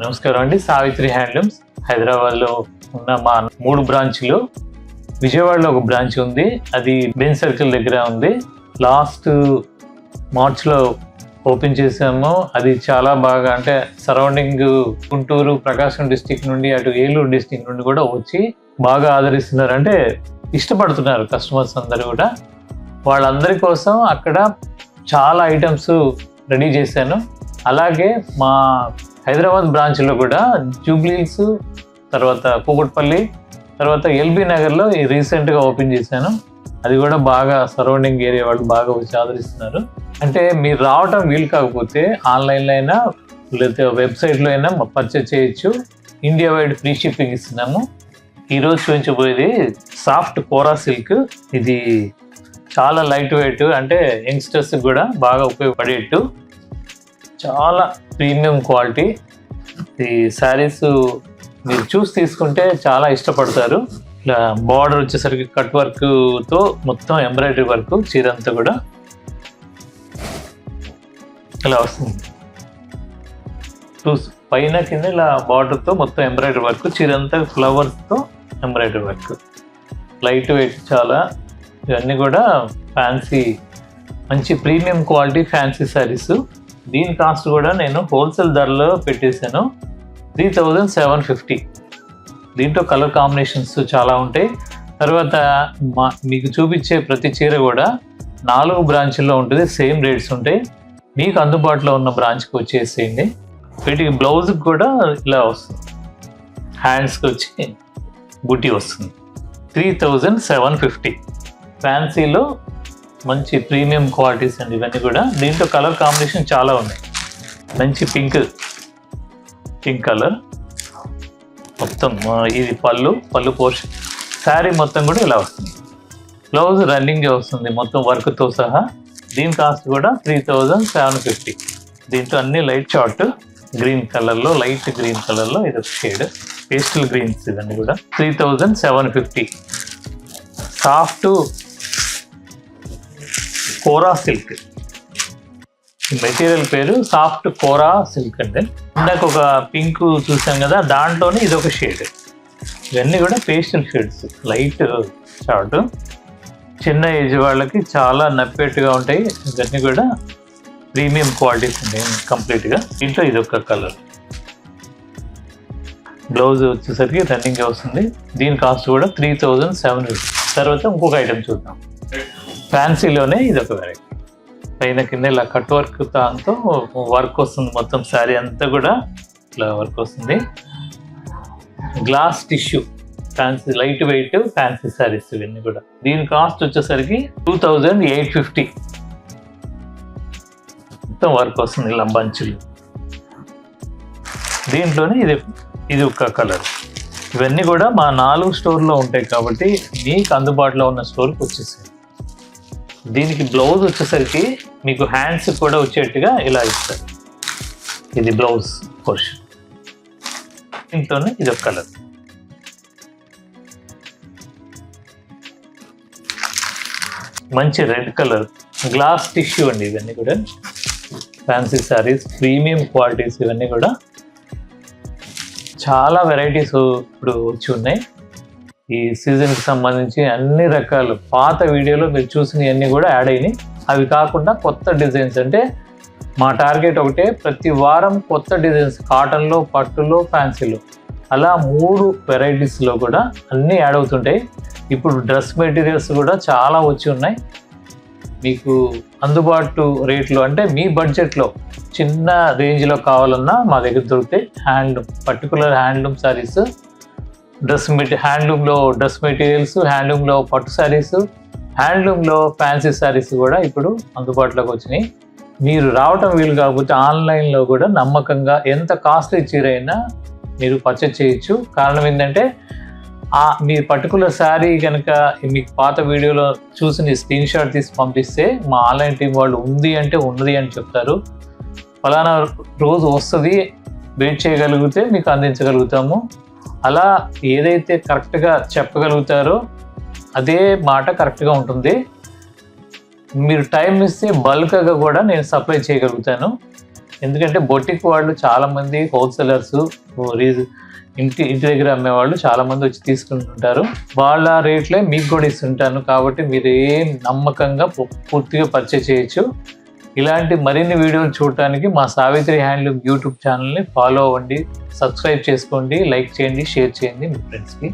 నమస్కారం అండి. సావిత్రి హ్యాండ్లూమ్స్ హైదరాబాద్లో ఉన్న మా 3 బ్రాంచ్లు. విజయవాడలో ఒక బ్రాంచ్ ఉంది, అది బెంజ్ సర్కిల్ దగ్గర ఉంది. లాస్ట్ మార్చ్లో ఓపెన్ చేసాము. అది చాలా బాగా, అంటే సరౌండింగ్ గుంటూరు, ప్రకాశం డిస్టిక్ నుండి, అటు ఏలూరు డిస్టిక్ నుండి కూడా వచ్చి బాగా ఆదరిస్తున్నారు. అంటే ఇష్టపడుతున్నారు కస్టమర్స్ అందరూ కూడా. వాళ్ళందరి కోసం అక్కడ చాలా ఐటమ్స్ రెడీ చేశాను. అలాగే మా హైదరాబాద్ బ్రాంచ్లో కూడా జూబ్లీహిల్స్, తర్వాత కూకట్పల్లి, తర్వాత ఎల్బీ నగర్లో రీసెంట్గా ఓపెన్ చేశాను. అది కూడా బాగా సరౌండింగ్ ఏరియా వాళ్ళు బాగా వచ్చి ఆదరిస్తున్నారు. అంటే మీరు రావటం వీలు కాకపోతే ఆన్లైన్లో అయినా లేదా వెబ్సైట్లో అయినా పర్చేజ్ చేయొచ్చు. ఇండియా వైడ్ ఫ్రీ షిప్పింగ్ ఇస్తున్నాము. ఈరోజు చూపించబోయేది సాఫ్ట్ కోరా సిల్క్. ఇది చాలా లైట్ వెయిట్, అంటే యంగ్స్టర్స్కి కూడా బాగా ఉపయోగపడేట్టు, చాలా ప్రీమియం క్వాలిటీ. ఈ శారీస్ మీరు చూసి తీసుకుంటే చాలా ఇష్టపడతారు. ఇలా బార్డర్ వచ్చేసరికి కట్ వర్క్తో మొత్తం ఎంబ్రాయిడరీ వర్క్, చీరంతా కూడా ఇలా వస్తుంది. పైన కింద ఇలా బార్డర్తో మొత్తం ఎంబ్రాయిడరీ వర్క్, చీరంతా ఫ్లవర్స్తో ఎంబ్రాయిడరీ వర్క్. లైట్ వెయిట్ చాలా. ఇవన్నీ కూడా ఫ్యాన్సీ, మంచి ప్రీమియం క్వాలిటీ ఫ్యాన్సీ శారీస్. దీని కాస్ట్ కూడా నేను హోల్సేల్ ధరలో పెట్టేశాను, 3750. దీంట్లో కలర్ కాంబినేషన్స్ చాలా ఉంటాయి. తర్వాత మీకు చూపించే ప్రతి చీర కూడా 4 బ్రాంచ్ల్లో ఉంటుంది, సేమ్ రేట్స్ ఉంటాయి. మీకు అందుబాటులో ఉన్న బ్రాంచ్కి వచ్చేసేయండి. వీటికి బ్లౌజ్కి కూడా ఇలా వస్తుంది, హ్యాండ్స్కి వచ్చి బుటీ వస్తుంది. 3750. ఫ్యాన్సీలో మంచి ప్రీమియం క్వాలిటీస్ అండి ఇవన్నీ కూడా. దీంట్లో కలర్ కాంబినేషన్ చాలా ఉన్నాయి. మంచి పింక్ కలర్ మొత్తం. ఇది పళ్ళు పోర్షన్. శారీ మొత్తం కూడా ఇలా వస్తుంది. బ్లౌజ్ రన్నింగ్ వస్తుంది మొత్తం వర్క్తో సహా. దీని కాస్ట్ కూడా 3750. దీంట్లో అన్ని లైట్ షార్ట్ గ్రీన్ కలర్లో, లైట్ గ్రీన్ కలర్లో ఇది ఒక షేడ్, పేస్టల్ గ్రీన్స్. ఇవన్నీ కూడా 3750. సాఫ్ట్ కోరా సిల్క్. ఈ మెటీరియల్ పేరు సాఫ్ట్ కోరా సిల్క్ అండి. ఇందాక ఒక పింక్ చూసాం కదా, దాంట్లోనే ఇది ఒక షేడ్. ఇవన్నీ కూడా పేస్టల్ షేడ్స్, లైట్ షార్ట్. చిన్న ఏజ్ వాళ్ళకి చాలా నప్పేట్టుగా ఉంటాయి. ఇవన్నీ కూడా ప్రీమియం క్వాలిటీస్ ఉంటాయి కంప్లీట్గా. దీంట్లో ఇది ఒక కలర్. బ్లౌజ్ వచ్చేసరికి రన్నింగ్ వస్తుంది. దీని కాస్ట్ కూడా 3750. తర్వాత ఇంకొక ఐటమ్ చూద్దాం. ఫ్యాన్సీలోనే ఇది ఒక వెరైటీ. పైన కింద ఇలా కట్ వర్క్ దాంతో వర్క్ వస్తుంది, మొత్తం శారీ అంతా కూడా ఇలా వర్క్ వస్తుంది. Glass tissue fancy, light weight fancy saris ఇవన్నీ కూడా. దీని కాస్ట్ వచ్చేసరికి 2850. మొత్తం వర్క్ వస్తుంది ఇలా బంచులు. దీంట్లోనే ఇది ఒక కలర్. ఇవన్నీ కూడా మా 4 స్టోర్లో ఉంటాయి కాబట్టి మీకు అందుబాటులో ఉన్న స్టోర్కి వచ్చేసాయి. దీనికి బ్లౌజ్ వచ్చేసరికి మీకు హ్యాండ్స్ కూడా వచ్చేట్టుగా ఇలా ఇస్తారు. ఇది బ్లౌజ్ పోర్షన్. దీంట్లోనే ఇది ఒక కలర్. మంచి రెడ్ కలర్ గ్లాస్ టిష్యూ అండి. ఇవన్నీ కూడా ఫ్యాన్సీ శారీస్, ప్రీమియం క్వాలిటీస్. ఇవన్నీ కూడా చాలా వెరైటీస్ ఇప్పుడు వచ్చి ఉన్నాయి. ఈ సీజన్కి సంబంధించి అన్ని రకాలు పాత వీడియోలో మీరు చూసినవన్నీ కూడా యాడ్ అయినాయి. అవి కాకుండా కొత్త డిజైన్స్. అంటే మా టార్గెట్ ఒకటే, ప్రతి వారం కొత్త డిజైన్స్, కాటన్లో, పట్టులో, ఫ్యాన్సీలో, అలా 3 వెరైటీస్లో కూడా అన్నీ యాడ్ అవుతుంటాయి. ఇప్పుడు డ్రెస్ మెటీరియల్స్ కూడా చాలా వచ్చి ఉన్నాయి. మీకు అందుబాటు రేట్లో, అంటే మీ బడ్జెట్లో చిన్న రేంజ్లో కావాలన్నా మా దగ్గర దొరుకుతాయి. పర్టికులర్ హ్యాండ్లూమ్ శారీస్, హ్యాండ్లూమ్లో డ్రెస్ మెటీరియల్స్, హ్యాండ్లూమ్లో పట్టు శారీస్, హ్యాండ్లూమ్లో ఫ్యాన్సీ శారీస్ కూడా ఇప్పుడు అందుబాటులోకి వచ్చినాయి. మీరు రావటం వీలు కాకపోతే ఆన్లైన్లో కూడా నమ్మకంగా ఎంత కాస్ట్లీ చీర అయినా మీరు పర్చేజ్ చేయొచ్చు. కారణం ఏంటంటే మీ పర్టికులర్ శారీ కనుక మీకు పాత వీడియోలో చూసి స్క్రీన్ షాట్ తీసి పంపిస్తే మా ఆన్లైన్ టీం వాళ్ళు ఉంది అంటే ఉన్నది అని చెప్తారు. ఫలానా రోజు వస్తుంది, వెయిట్ చేయగలిగితే మీకు అందించగలుగుతాము. అలా ఏదైతే కరెక్ట్గా చెప్పగలుగుతారో అదే మాట కరెక్ట్గా ఉంటుంది. మీరు టైం ఇస్తే బల్క్గా కూడా నేను సప్లై చేయగలుగుతాను. ఎందుకంటే బొటిక్ వాళ్ళు చాలామంది హోల్సేలర్స్, ఇంటి దగ్గర అమ్మేవాళ్ళు చాలామంది వచ్చి తీసుకుంటుంటారు. వాళ్ళ రేట్లే మీకు కూడా ఇస్తుంటాను, కాబట్టి మీరు ఏం నమ్మకంగా పూర్తిగా పర్చేస్ చేయొచ్చు. ఇలాంటి మరిన్ని వీడియోలు చూడటానికి మా సావిత్రి హ్యాండ్లూమ్ యూట్యూబ్ ఛానల్ని ఫాలో అవ్వండి, సబ్స్క్రైబ్ చేసుకోండి, లైక్ చేయండి, షేర్ చేయండి మీ ఫ్రెండ్స్కి.